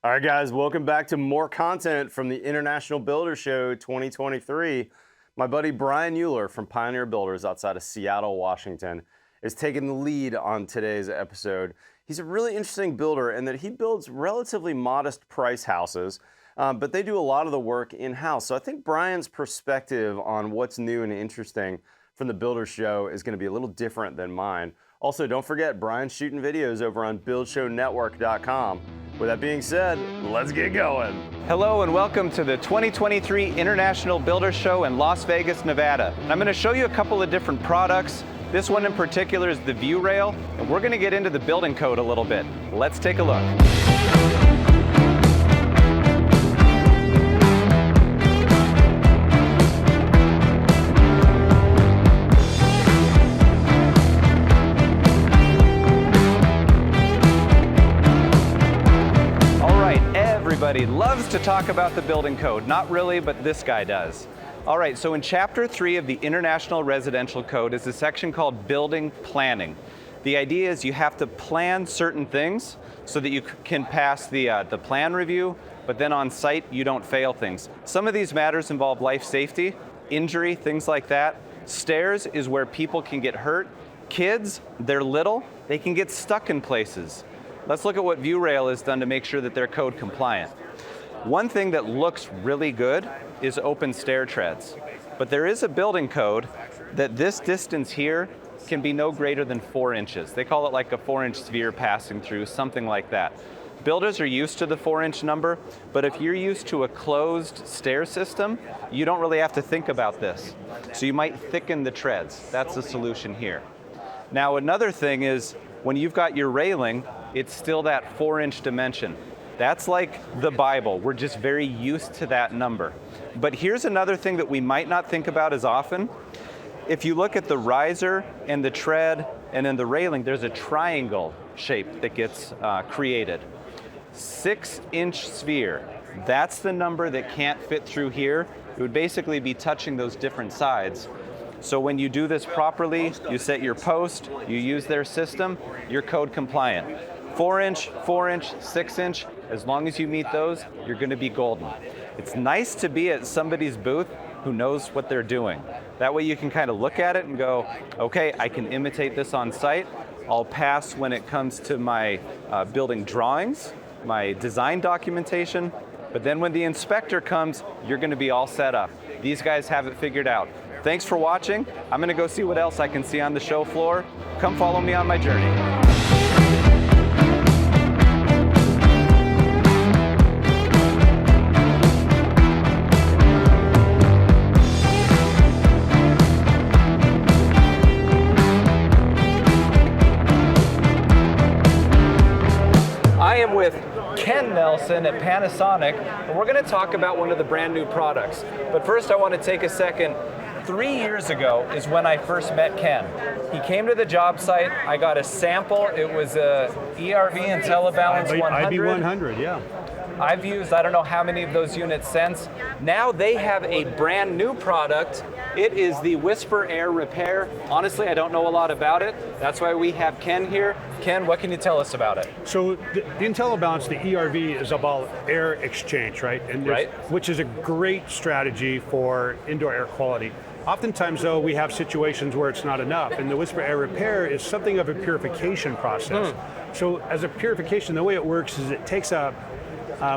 All right, guys, welcome back to more content from the International Builder Show 2023. My buddy Bryan from Pioneer Builders outside of Seattle, Washington, is taking the lead on today's episode. He's a really interesting builder in that he builds relatively modest price houses, but they do a lot of the work in-house. So I think Bryan's perspective on what's new and interesting from the Builder Show is going to be a little different than mine. Also, don't forget, Bryan's shooting videos over on buildshownetwork.com. With that being said, let's get going. Hello and welcome to the 2023 International Builder Show in Las Vegas, Nevada. I'm going to show you a couple of different products. This one in particular is the View Rail, and we're going to get into the building code a little bit. Let's take a look. Everybody loves to talk about the building code. Not really, but this guy does. All right, so in Chapter 3 of the International Residential Code is a section called Building Planning. The idea is you have to plan certain things so that you can pass the plan review, but then on site you don't fail things. Some of these matters involve life safety, injury, things like that. Stairs is where people can get hurt. Kids, they're little, they can get stuck in places. Let's look at what View Rail has done to make sure that they're code compliant. One thing that looks really good is open stair treads. But there is a building code that this distance here can be no greater than 4 inches. They call it like a 4-inch sphere passing through, something like that. Builders are used to the 4-inch number, but if you're used to a closed stair system, you don't really have to think about this. So you might thicken the treads. That's the solution here. Now another thing is, when you've got your railing, it's still that 4-inch dimension. That's like the Bible. We're just very used to that number. But here's another thing that we might not think about as often. If you look at the riser and the tread and then the railing, there's a triangle shape that gets created. 6-inch sphere. That's the number that can't fit through here. It would basically be touching those different sides. So when you do this properly, you set your post, you use their system, you're code compliant. 4-inch, 4-inch, 6-inch, as long as you meet those, you're going to be golden. It's nice to be at somebody's booth who knows what they're doing. That way you can kind of look at it and go, okay, I can imitate this on site. I'll pass when it comes to my building drawings, my design documentation, but then when the inspector comes, you're going to be all set up. These guys have it figured out. Thanks for watching. I'm going to go see what else I can see on the show floor. Come follow me on my journey. I am with Ken Nelson at Panasonic, and we're going to talk about one of the brand new products. But first I want to take a second. 3 years ago is when I first met Ken. He came to the job site, I got a sample, it was a ERV and Telebalance 100. IB100, yeah. I've used I don't know how many of those units since. Now they have a brand new product. It is the Whisper Air Repair. Honestly, I don't know a lot about it. That's why we have Ken here. Ken, what can you tell us about it? So the IntelliBalance, the ERV, is about air exchange, right? And which is a great strategy for indoor air quality. Oftentimes, though, we have situations where it's not enough, and the Whisper Air Repair is something of a purification process. So as a purification, the way it works is it takes a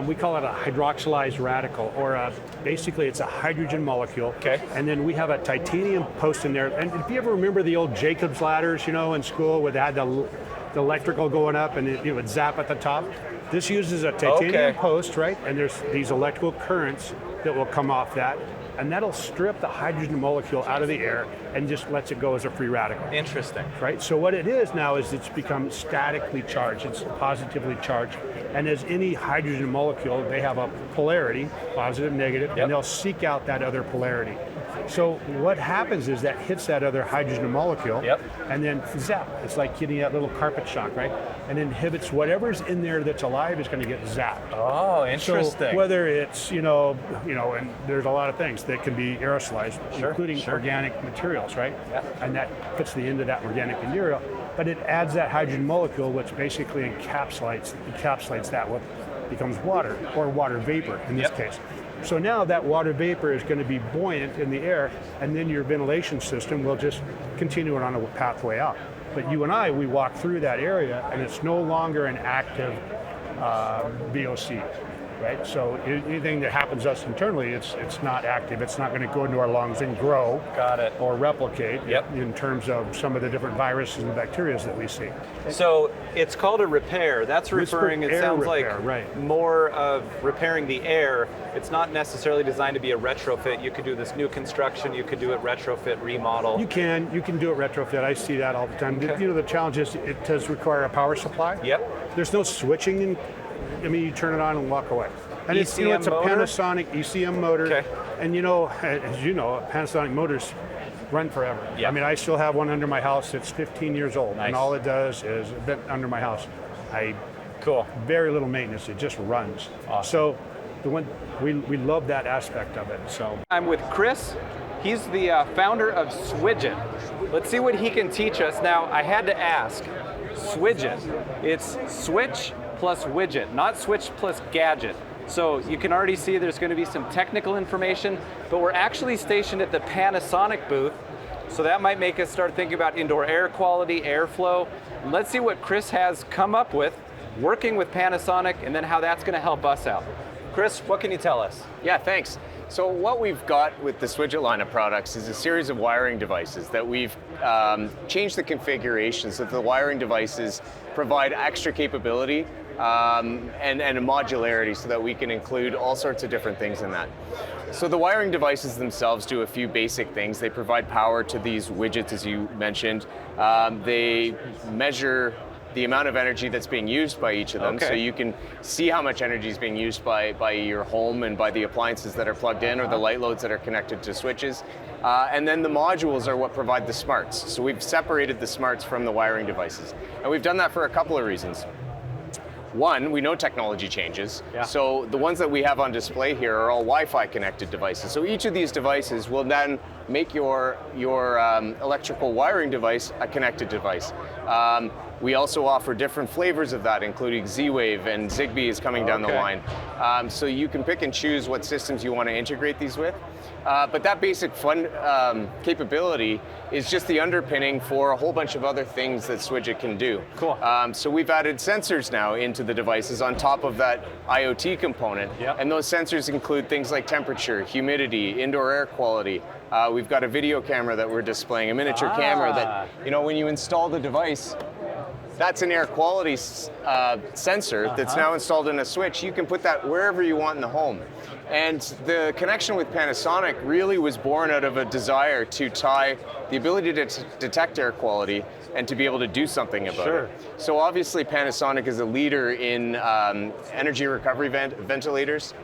we call it a hydroxylized radical, or basically it's a hydrogen molecule. Okay. And then we have a titanium post in there. And if you ever remember the old Jacob's ladders, you know, in school, where they had the electrical going up and it would zap at the top. This uses a titanium post, right? And there's these electrical currents that will come off that, and that'll strip the hydrogen molecule out of the air and just lets it go as a free radical. Interesting. Right, so what it is now is it's become statically charged, it's positively charged, and as any hydrogen molecule, they have a polarity, positive, negative, and they'll seek out that other polarity. So what happens is that hits that other hydrogen molecule, and then zap, it's like getting that little carpet shock, right? And inhibits whatever's in there that's alive is going to get zapped. Oh, interesting. So whether it's, you know, and there's a lot of things that can be aerosolized, including organic materials, right? And that fits the end of that organic material. But it adds that hydrogen molecule, which basically encapsulates that with becomes water, or water vapor in this case. So now that water vapor is going to be buoyant in the air, and then your ventilation system will just continue it on a pathway out. But you and I, we walk through that area, and it's no longer an active VOC, right? So anything that happens to us internally, it's not active. It's not going to go into our lungs and grow. Got it. Or replicate in terms of some of the different viruses and bacteria that we see. So it's called a repair. That's referring, it sounds repair, like, right. more of repairing the air. It's not necessarily designed to be a retrofit. You could do this new construction, you could do it retrofit, remodel. You can do it retrofit. I see that all the time. Okay. You know, the challenge is it does require a power supply. Yep. There's no switching in. I mean, you turn it on and walk away. And it's, you know, it's a motor? Panasonic ECM motor. Okay. And you know, as you know, Panasonic motors run forever. Yep. I mean, I still have one under my house that's 15 years old. Nice. And all it does is vent under my house. Cool. Very little maintenance, it just runs. Awesome. So we love that aspect of it. So I'm with Chris. He's the founder of Widget. Let's see what he can teach us. Now, I had to ask, Widget, it's switch plus widget, not switch plus gadget. So you can already see there's going to be some technical information, but we're actually stationed at the Panasonic booth, so that might make us start thinking about indoor air quality, airflow. Let's see what Chris has come up with working with Panasonic, and then how that's going to help us out. Chris, what can you tell us? Yeah, thanks. So what we've got with the Widget line of products is a series of wiring devices that we've changed the configuration so that the wiring devices provide extra capability and a modularity so that we can include all sorts of different things in that. So the wiring devices themselves do a few basic things. They provide power to these widgets, as you mentioned. They measure the amount of energy that's being used by each of them, so you can see how much energy is being used by your home and by the appliances that are plugged in or the light loads that are connected to switches. And then the modules are what provide the smarts. So we've separated the smarts from the wiring devices. And we've done that for a couple of reasons. One, we know technology changes. So the ones that we have on display here are all Wi-Fi connected devices. So each of these devices will then make your electrical wiring device a connected device. We also offer different flavors of that, including Z-Wave, and Zigbee is coming down the line. So you can pick and choose what systems you want to integrate these with. But that basic capability is just the underpinning for a whole bunch of other things that Widget can do. Cool. So we've added sensors now into the devices on top of that IoT component. And those sensors include things like temperature, humidity, indoor air quality. We've got a video camera that we're displaying, a miniature camera that, you know, when you install the device, that's an air quality sensor that's now installed in a switch. You can put that wherever you want in the home. And the connection with Panasonic really was born out of a desire to tie the ability to detect air quality and to be able to do something about it. So obviously Panasonic is a leader in energy recovery ventilators.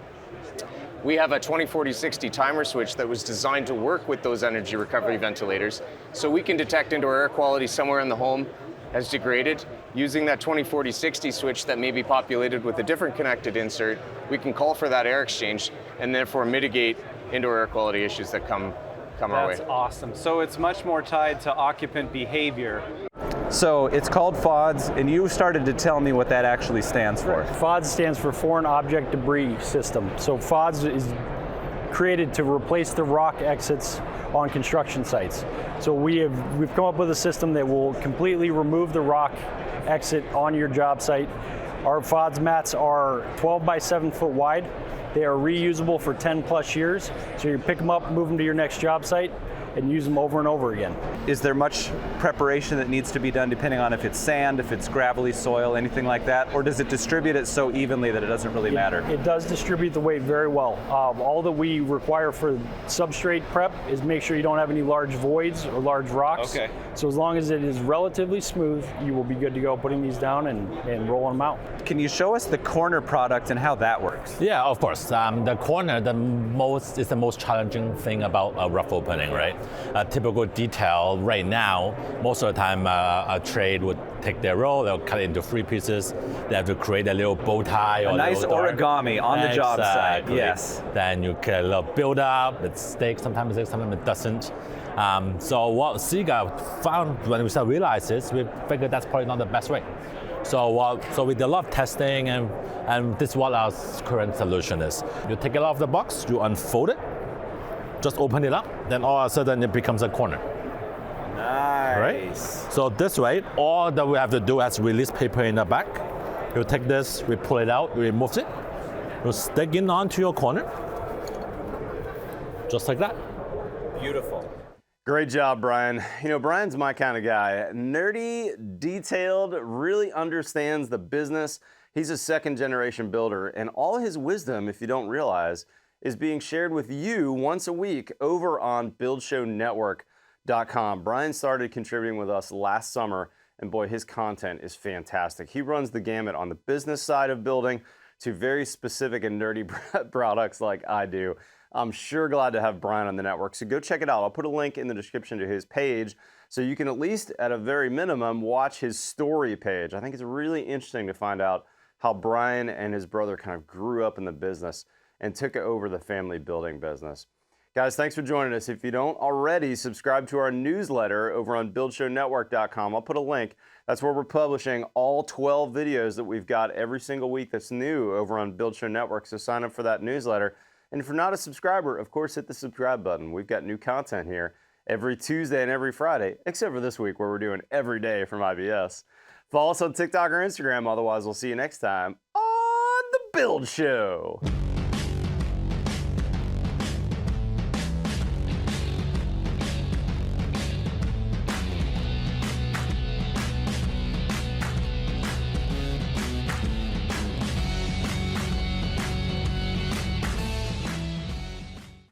We have a 20-40-60 timer switch that was designed to work with those energy recovery ventilators, so we can detect indoor air quality somewhere in the home has degraded. Using that 20-40-60 switch that may be populated with a different connected insert, we can call for that air exchange and therefore mitigate indoor air quality issues that come our way. That's awesome. So it's much more tied to occupant behavior. So it's called FODS, and you started to tell me what that actually stands for. FODS stands for Foreign Object Debris System. So FODS is created to replace the rock exits on construction sites. So we've come up with a system that will completely remove the rock exit on your job site. Our FODS mats are 12 by 7 foot wide. They are reusable for 10 plus years. So you pick them up, move them to your next job site, and use them over and over again. Is there much preparation that needs to be done depending on if it's sand, if it's gravelly soil, anything like that? Or does it distribute it so evenly that it doesn't really matter? It does distribute the weight very well. All that we require for substrate prep is make sure you don't have any large voids or large rocks. Okay. So as long as it is relatively smooth, you will be good to go putting these down and rolling them out. Can you show us the corner product and how that works? Yeah, of course. The corner is the most challenging thing about a rough opening, right? A typical detail right now, most of the time a trade would take their roll, they'll cut it into 3 pieces, they have to create a little bow tie or a nice origami on the job site, yes. Then you get a little build up, it sticks, sometimes it doesn't. So what Sega found when we started realizing this, we figured that's probably not the best way. So we did a lot of testing, and this is what our current solution is. You take it out of the box, you unfold it, just open it up, then all of a sudden it becomes a corner. Nice. Right? So this way, all that we have to do is release paper in the back. You take this, we pull it out, we remove it, you stick it onto your corner, just like that. Beautiful. Great job, Bryan. You know, Bryan's my kind of guy. Nerdy, detailed, really understands the business. He's a second-generation builder, and all his wisdom, if you don't realize, is being shared with you once a week over on BuildShowNetwork.com. Bryan started contributing with us last summer, and boy, his content is fantastic. He runs the gamut on the business side of building to very specific and nerdy products like I do. I'm sure glad to have Bryan on the network, so go check it out. I'll put a link in the description to his page so you can at least, at a very minimum, watch his story page. I think it's really interesting to find out how Bryan and his brother kind of grew up in the business and took over the family building business. Guys, thanks for joining us. If you don't already, subscribe to our newsletter over on BuildShowNetwork.com. I'll put a link. That's where we're publishing all 12 videos that we've got every single week that's new over on Build Show Network, so sign up for that newsletter. And if you're not a subscriber, of course, hit the subscribe button. We've got new content here every Tuesday and every Friday, except for this week where we're doing every day from IBS. Follow us on TikTok or Instagram. Otherwise, we'll see you next time on The Build Show.